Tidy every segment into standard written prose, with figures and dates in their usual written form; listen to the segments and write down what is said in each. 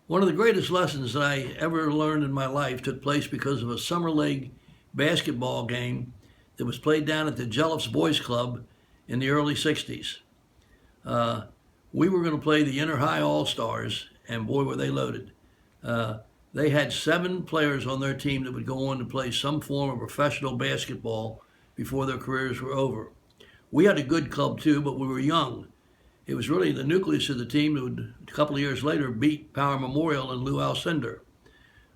One of the greatest lessons that I ever learned in my life took place because of a summer league basketball game that was played down at the Jelliffs Boys Club in the early 60s. Uh, we were going to play the Inter High All-Stars, and boy, were they loaded. They had 7 players on their team that would go on to play some form of professional basketball before their careers were over. We had a good club too, but we were young. It was really the nucleus of the team that would, a couple of years later, beat Power Memorial and Lou Alcindor.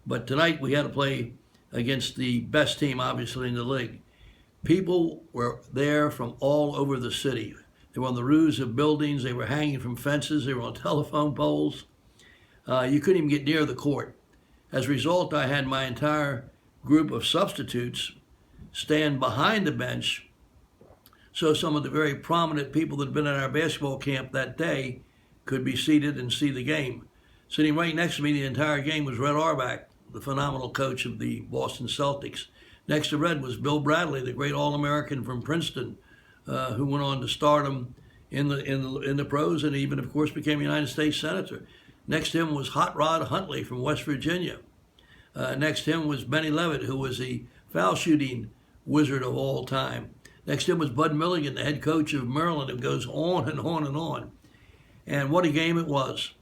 But tonight we had to play against the best team, obviously, in the league. People were there from all over the city. They were on the roofs of buildings. They were hanging from fences. They were on telephone poles. You couldn't even get near the court. As a result, I had my entire group of substitutes stand behind the bench so some of the very prominent people that had been at our basketball camp that day could be seated and see the game. Sitting right next to me the entire game was Red Auerbach, the phenomenal coach of the Boston Celtics. Next to Red was Bill Bradley, the great All-American from Princeton, who went on to stardom in the pros and even, of course, became a United States Senator. Next to him was Hot Rod Huntley from West Virginia. Next to him was Benny Levitt, who was the foul shooting wizard of all time. Next to him was Bud Milligan, the head coach of Maryland. It goes on and on and on. And what a game it was.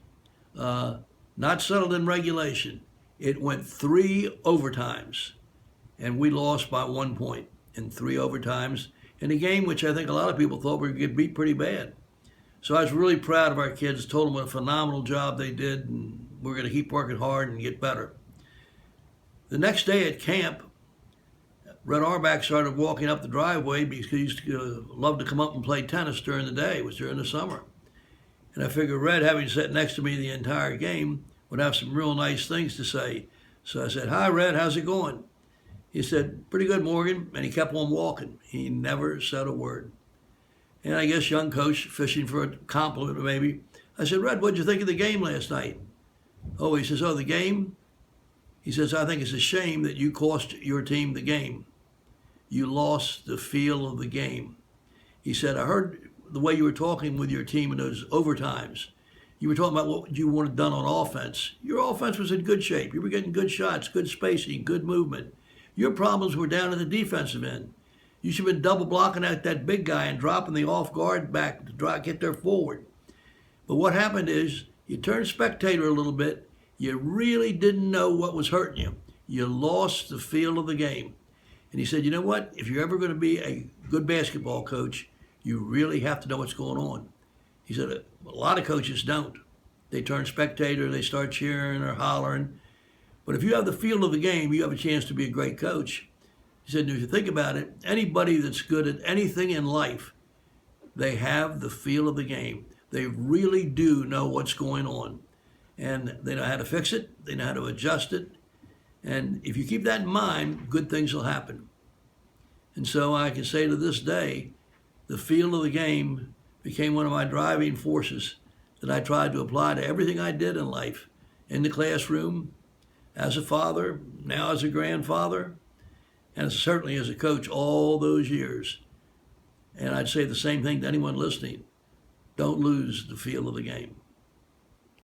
Not settled in regulation. It went 3 overtimes, and we lost by 1 point in 3 overtimes in a game which I think a lot of people thought we would get beat pretty bad. So I was really proud of our kids, told them what a phenomenal job they did, and we're going to keep working hard and get better. The next day at camp, Red Auerbach started walking up the driveway because he used to love to come up and play tennis during the day. It was during the summer. And I figured Red, having sat next to me the entire game, would have some real nice things to say. So I said, "Hi, Red, how's it going?" He said, "Pretty good, Morgan," and he kept on walking. He never said a word. And I guess young coach, fishing for a compliment maybe. I said, "Red, what'd you think of the game last night?" "Oh," he says, "the game?" He says, "I think it's a shame that you cost your team the game. You lost the feel of the game." He said, "I heard the way you were talking with your team in those overtimes. You were talking about what you wanted done on offense. Your offense was in good shape. You were getting good shots, good spacing, good movement. Your problems were down at the defensive end. You should have been double blocking out that big guy and dropping the off guard back to get there forward. But what happened is you turned spectator a little bit. You really didn't know what was hurting you. You lost the feel of the game." And he said, "You know what? If you're ever going to be a good basketball coach, you really have to know what's going on." He said, "A lot of coaches don't. They turn spectator, they start cheering or hollering. But if you have the feel of the game, you have a chance to be a great coach." He said, "If you think about it, anybody that's good at anything in life, they have the feel of the game. They really do know what's going on. And they know how to fix it. They know how to adjust it. And if you keep that in mind, good things will happen." And so I can say to this day, the feel of the game became one of my driving forces that I tried to apply to everything I did in life, in the classroom, as a father, now as a grandfather, and certainly as a coach all those years. And I'd say the same thing to anyone listening. Don't lose the feel of the game.